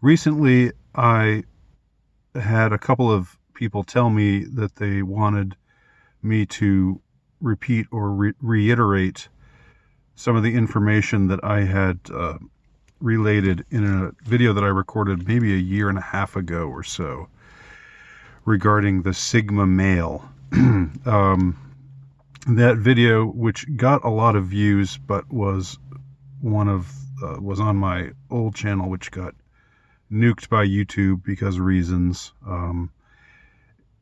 Recently, I had a couple of people tell me that they wanted me to repeat or reiterate some of the information that I had related in a video that I recorded maybe a year and a half ago or so regarding the Sigma male. That video, which got a lot of views, but was was on my old channel, which got nuked by YouTube because of reasons.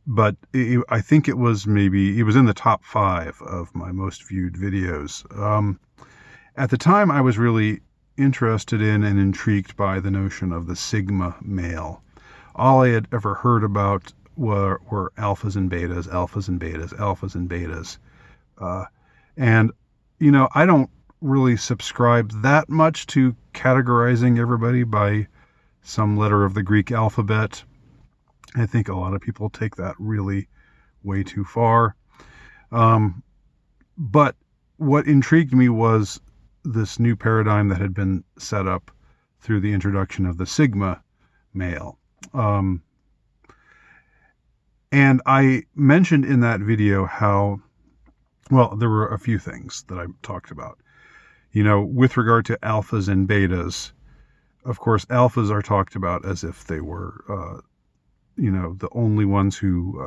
But I think it was in the top 5 of my most viewed videos. At the time, I was really interested in and intrigued by the notion of the Sigma male. All I had ever heard about were alphas and betas, alphas and betas, alphas and betas. And, I don't really subscribe that much to categorizing everybody by some letter of the Greek alphabet. I think a lot of people take that really way too far. But what intrigued me was this new paradigm that had been set up through the introduction of the Sigma male. And I mentioned in that video how, well, there were a few things that I talked about. With regard to alphas and betas, of course, alphas are talked about as if they were, the only ones who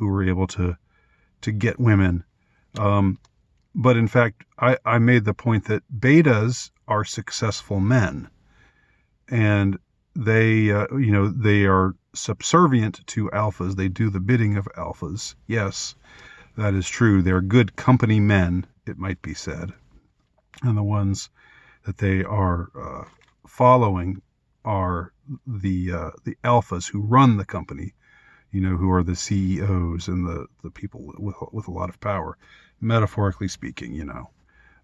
were able to get women. But in fact, I made the point that betas are successful men, and they are subservient to alphas. They do the bidding of alphas. Yes, that is true. They're good company men, it might be said. And the ones that they are following are the alphas who run the company, who are the CEOs and the people with a lot of power, metaphorically speaking,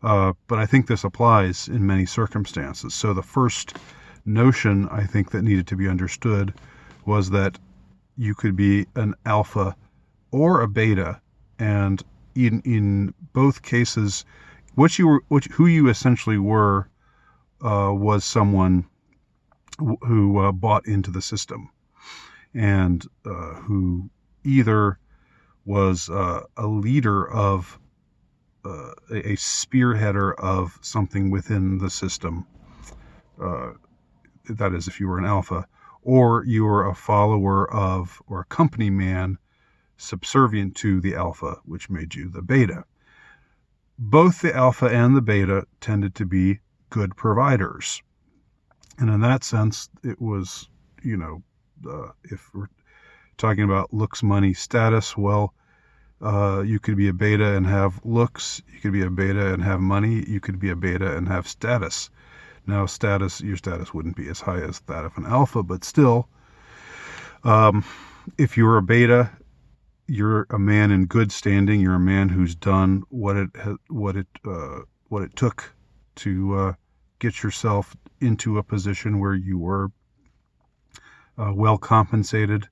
But I think this applies in many circumstances. So the first notion I think that needed to be understood was that you could be an alpha or a beta, and in both cases, who you essentially were was someone who bought into the system, and who either was a leader of a spearheader of something within the system, that is, if you were an alpha, or you were a follower of, or a company man subservient to the alpha, which made you the beta. Both the alpha and the beta tended to be good providers. And in that sense, it was, if we're talking about looks, money, status, well, you could be a beta and have looks. You could be a beta and have money. You could be a beta and have status. Now, your status wouldn't be as high as that of an alpha, but still, if you're a beta, you're a man in good standing. You're a man who's done what it took to get yourself into a position where you were well compensated.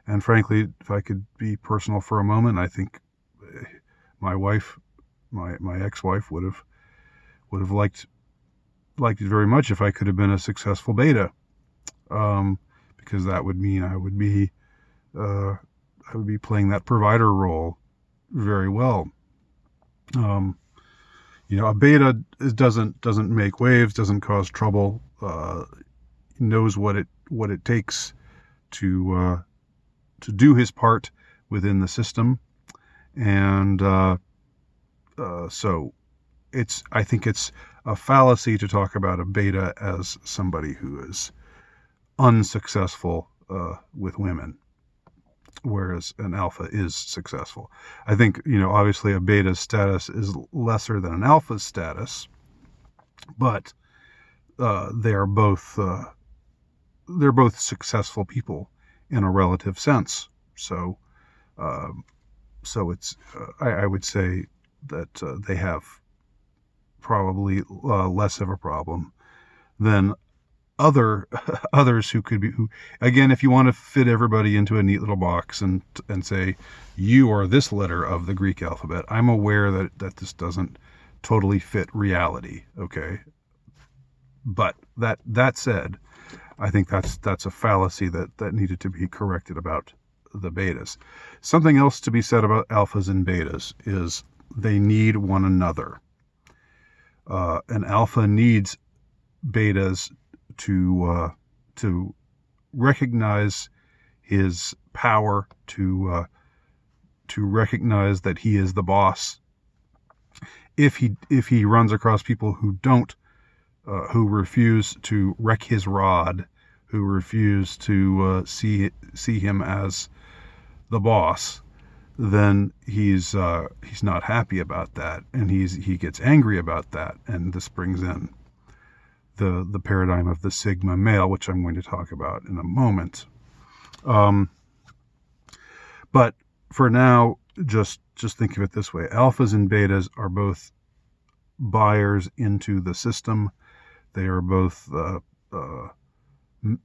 And frankly, if I could be personal for a moment, I think my wife, my ex-wife, would have liked it very much if I could have been a successful beta, because that would mean I would be playing that provider role very well. A beta doesn't make waves, doesn't cause trouble, knows what it takes to do his part within the system, and so I think it's a fallacy to talk about a beta as somebody who is unsuccessful with women, whereas an alpha is successful. I think, obviously a beta's status is lesser than an alpha's status, but they're both successful people in a relative sense. So it's I would say that they have probably less of a problem than others who again, if you want to fit everybody into a neat little box and say you are this letter of the Greek alphabet, I'm aware that this doesn't totally fit reality, okay? But that said, I think that's a fallacy that needed to be corrected about the betas. Something else to be said about alphas and betas is they need one another. An alpha needs betas to recognize his power, to recognize that he is the boss. If he runs across people who refuse to wreck his rod, who refuse to see him as the boss, then he's not happy about that, and he gets angry about that, and this brings in the paradigm of the sigma male, which I'm going to talk about in a moment. But for now, just think of it this way: alphas and betas are both buyers into the system. They are both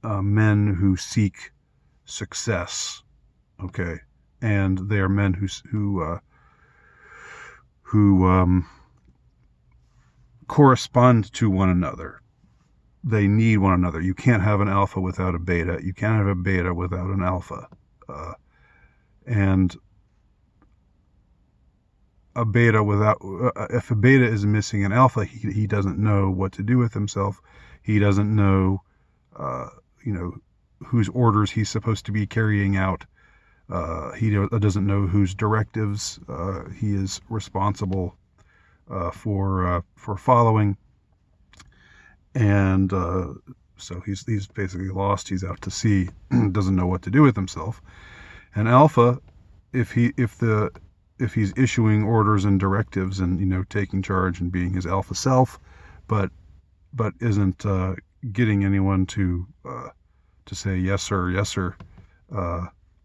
men who seek success. Okay, and they are men who correspond to one another. They need one another. You can't have an alpha without a beta. You can't have a beta without an alpha. And a beta if a beta is missing an alpha, he doesn't know what to do with himself. He doesn't know, whose orders he's supposed to be carrying out. He doesn't know whose directives he is responsible for following, and so he's basically lost. He's out to sea, doesn't know what to do with himself. And alpha, if he's issuing orders and directives and taking charge and being his alpha self, but isn't getting anyone to say yes sir,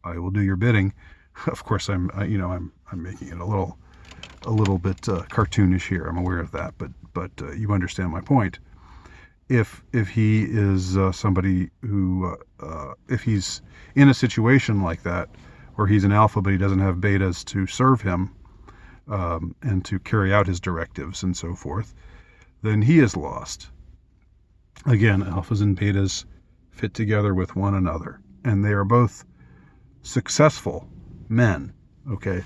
I will do your bidding. Of course, I'm making it a little bit cartoonish here. I'm aware of that, but you understand my point. If he is somebody who, if he's in a situation like that, where he's an alpha but he doesn't have betas to serve him and to carry out his directives and so forth, then he is lost. Again, alphas and betas fit together with one another, and they are both successful men. Okay.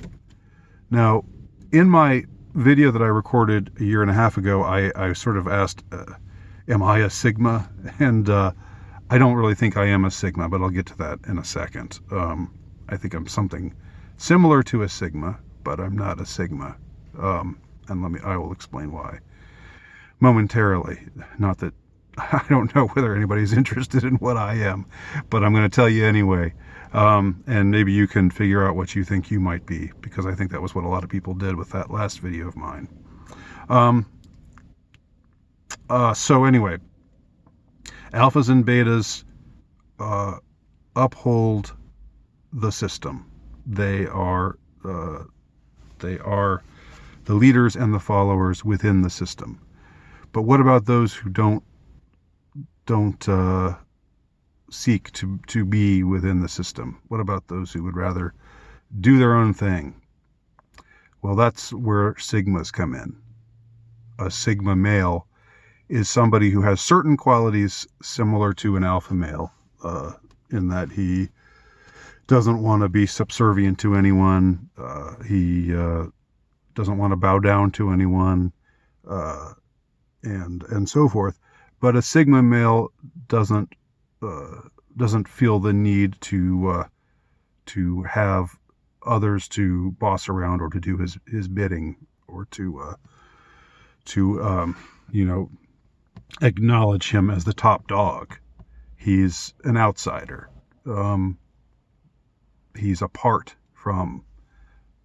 Now, in my video that I recorded a year and a half ago, I sort of asked, am I a sigma? And I don't really think I am a sigma, but I'll get to that in a second. I think I'm something similar to a sigma, but I'm not a sigma. And I will explain why momentarily. Not that I don't know whether anybody's interested in what I am, but I'm going to tell you anyway. And maybe you can figure out what you think you might be, because I think that was what a lot of people did with that last video of mine. So anyway, alphas and betas uphold the system. They are the leaders and the followers within the system. But what about those who don't seek to be within the system? What about those who would rather do their own thing? Well, that's where sigmas come in. A sigma male is somebody who has certain qualities similar to an alpha male, in that he doesn't want to be subservient to anyone. He doesn't want to bow down to anyone, and so forth. But a sigma male doesn't feel the need to have others to boss around, or to do his bidding, or to acknowledge him as the top dog. He's an outsider. He's apart from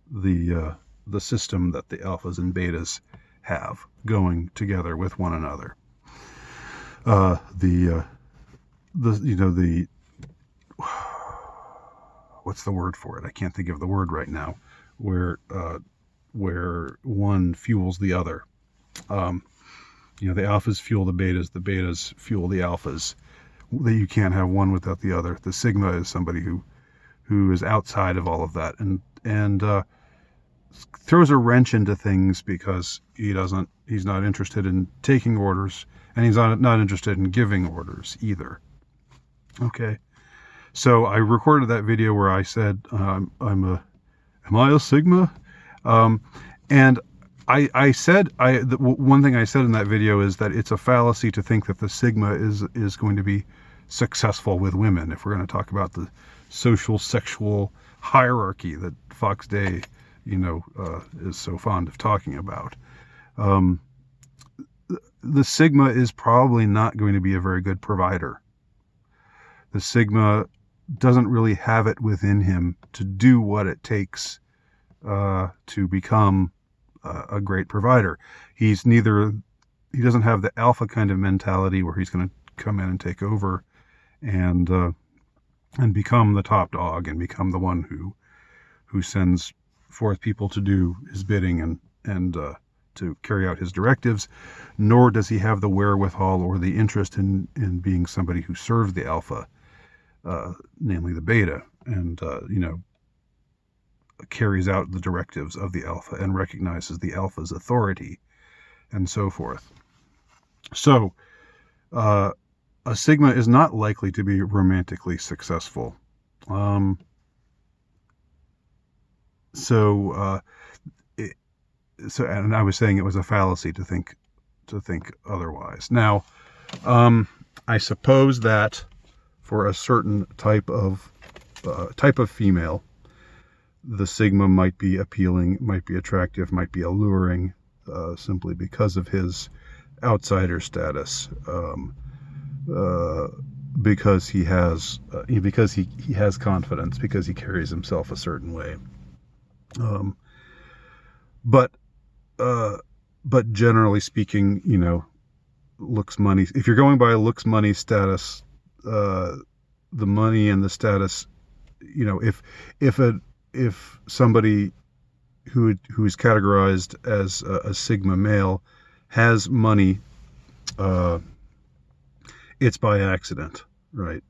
the system that the alphas and betas have going together with one another. What's the word for it? I can't think of the word right now. Where one fuels the other. The alphas fuel the betas fuel the alphas. That you can't have one without the other. The sigma is somebody who is outside of all of that, and throws a wrench into things, because he's not interested in taking orders, and he's not interested in giving orders either. Okay. So I recorded that video where I said, am I a Sigma? Um, and I said, one thing I said in that video is that it's a fallacy to think that the Sigma is going to be successful with women. If we're going to talk about the social sexual hierarchy that Fox Day, is so fond of talking about. Um, the Sigma is probably not going to be a very good provider. The Sigma doesn't really have it within him to do what it takes to become a great provider. He doesn't have the alpha kind of mentality where he's going to come in and take over and become the top dog and become the one who sends forth people to do his bidding and to carry out his directives. Nor does he have the wherewithal or the interest in being somebody who serves the alpha, namely the beta, and carries out the directives of the alpha and recognizes the alpha's authority and so forth. So a Sigma is not likely to be romantically successful. So and I was saying it was a fallacy to think otherwise. Now, I suppose that for a certain type of female, the Sigma might be appealing, might be attractive, might be alluring, simply because of his outsider status, because he has confidence, because he carries himself a certain way. But generally speaking, looks, money. If you're going by looks, money, status, the money and the status, if somebody who is categorized as a Sigma male has money, it's by accident, right?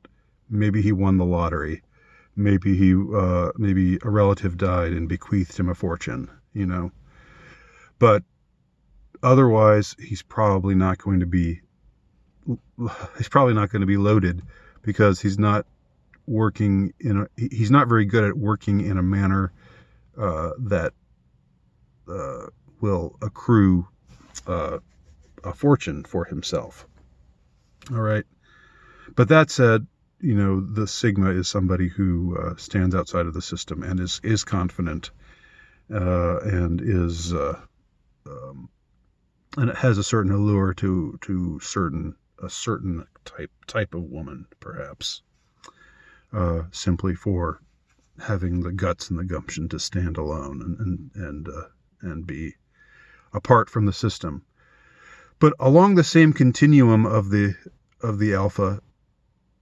Maybe he won the lottery. Maybe maybe a relative died and bequeathed him a fortune, But otherwise, he's probably not going to be loaded, because he's not very good at working in a manner that will accrue a fortune for himself. All right. But that said, the Sigma is somebody who stands outside of the system and is confident, and is and it has a certain allure to a certain type of woman, perhaps, simply for having the guts and the gumption to stand alone and be apart from the system. But along the same continuum of the alpha,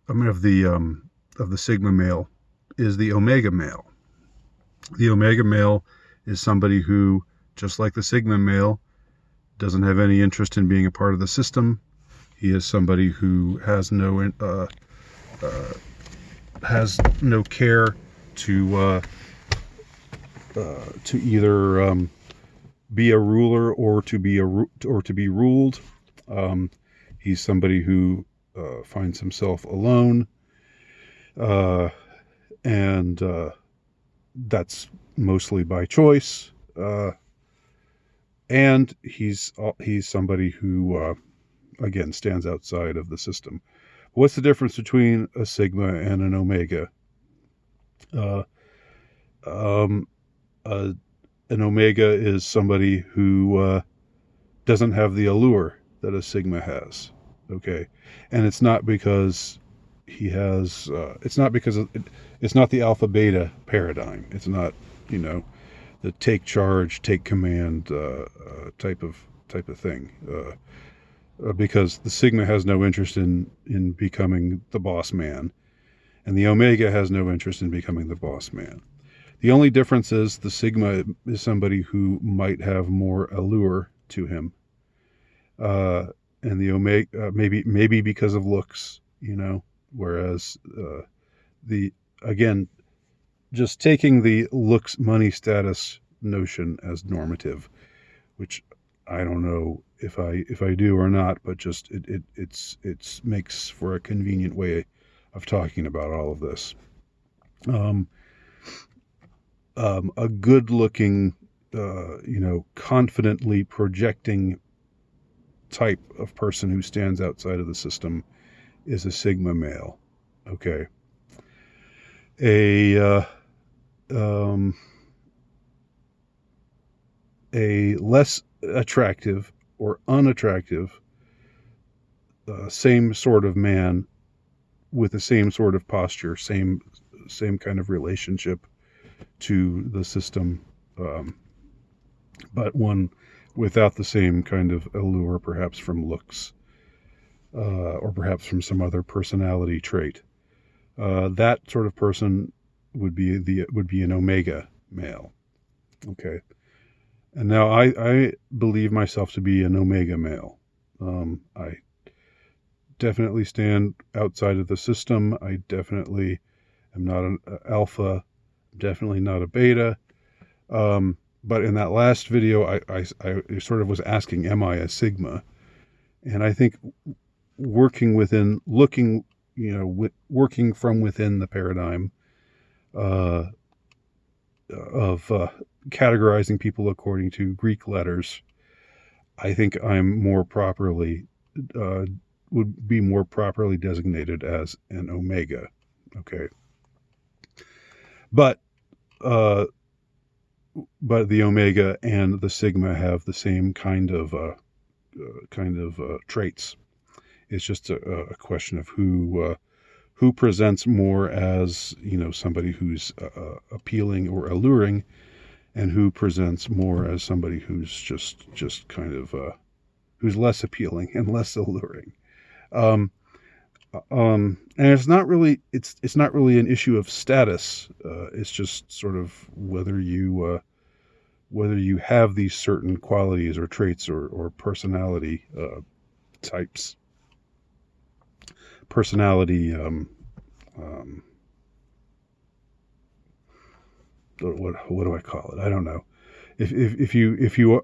of the Sigma male, is the Omega male. The Omega male is somebody who, just like the Sigma male, doesn't have any interest in being a part of the system. He is somebody who has no care to either be a ruler or to be ruled. He's somebody who finds himself alone, and that's mostly by choice. And he's somebody who again stands outside of the system. What's the difference between a Sigma and an Omega? An Omega is somebody who doesn't have the allure that a Sigma has. Okay, and it's not because he has. It's not the alpha beta paradigm. It's not the take charge, take command type of thing. Because the Sigma has no interest in becoming the boss man, and the Omega has no interest in becoming the boss man. The only difference is the Sigma is somebody who might have more allure to him, and the Omega maybe because of looks, whereas again, just taking the looks, money, status notion as normative, which I don't know if I do or not, but just it makes for a convenient way of talking about all of this. A good-looking, confidently projecting type of person who stands outside of the system is a Sigma male. Okay. A less attractive or unattractive, same sort of man with the same sort of posture, same kind of relationship to the system, but one without the same kind of allure, perhaps from looks, or perhaps from some other personality trait. That sort of person would be an omega male. Okay. And now I believe myself to be an omega male. I definitely stand outside of the system. I definitely am not an alpha, definitely not a beta. But in that last video, I sort of was asking, am I a Sigma? And I think working from within the paradigm of categorizing people according to Greek letters, I think I'm more properly, would be more properly designated as an omega. Okay. But the omega and the Sigma have the same kind of traits. It's just a question of who presents more as, somebody who's appealing or alluring, and who presents more as somebody who's just kind of who's less appealing and less alluring. And it's not really an issue of status. It's just sort of whether you have these certain qualities or traits or personality types. Personality. What do I call it? I don't know. If you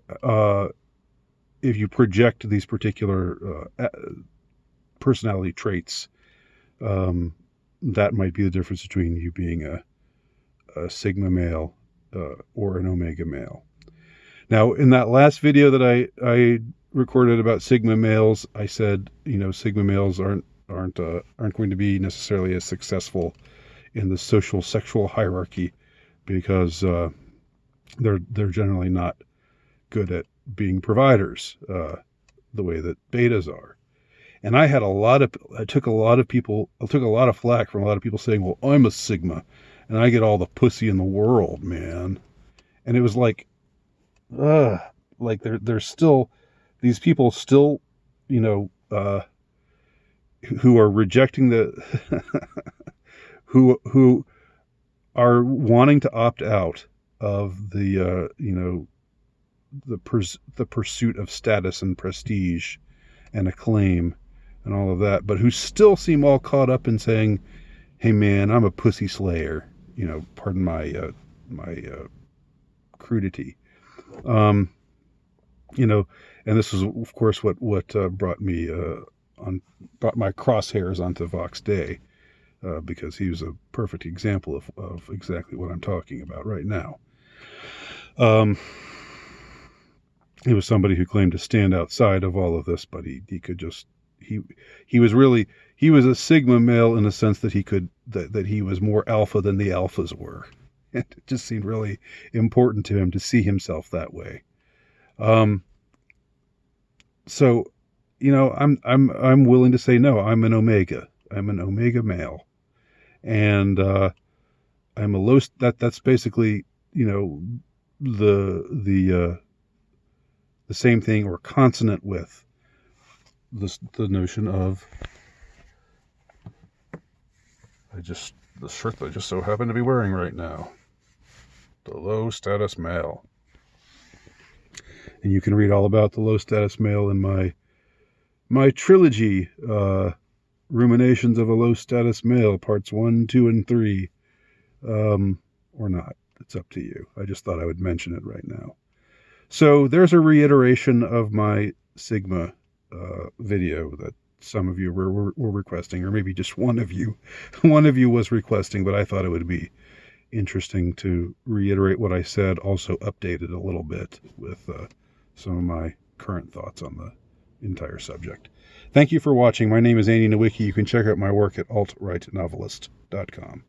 project these particular personality traits, that might be the difference between you being a Sigma male or an Omega male. Now, in that last video that I recorded about Sigma males, I said, Sigma males aren't going to be necessarily as successful in the social sexual hierarchy because they're generally not good at being providers the way that betas are. And I took a lot of flack from a lot of people saying, well, I'm a Sigma and I get all the pussy in the world, man. And it was like, there's still these people still, who are rejecting who are wanting to opt out of the pursuit of status and prestige and acclaim and all of that, but who still seem all caught up in saying, hey man, I'm a pussy slayer, pardon my crudity. And this is of course what brought my crosshairs onto Vox Day, because he was a perfect example of exactly what I'm talking about right now. He was somebody who claimed to stand outside of all of this, but he could just, he was a Sigma male in the sense that he was more alpha than the alphas were. And it just seemed really important to him to see himself that way. So, I'm willing to say, no, I'm an Omega. I'm an Omega male. And, I'm a low, that's basically, the same thing or consonant with the notion of, the shirt that I just so happen to be wearing right now, the low status male. And you can read all about the low status male in my trilogy, Ruminations of a Low Status Male, parts 1, 2, and 3, or not. It's up to you. I just thought I would mention it right now. So there's a reiteration of my Sigma video some of you were requesting, or maybe just one of you. One of you was requesting, but I thought it would be interesting to reiterate what I said, also updated a little bit with some of my current thoughts on the entire subject. Thank you for watching. My name is Andy Nowicki. You can check out my work at altrightnovelist.com.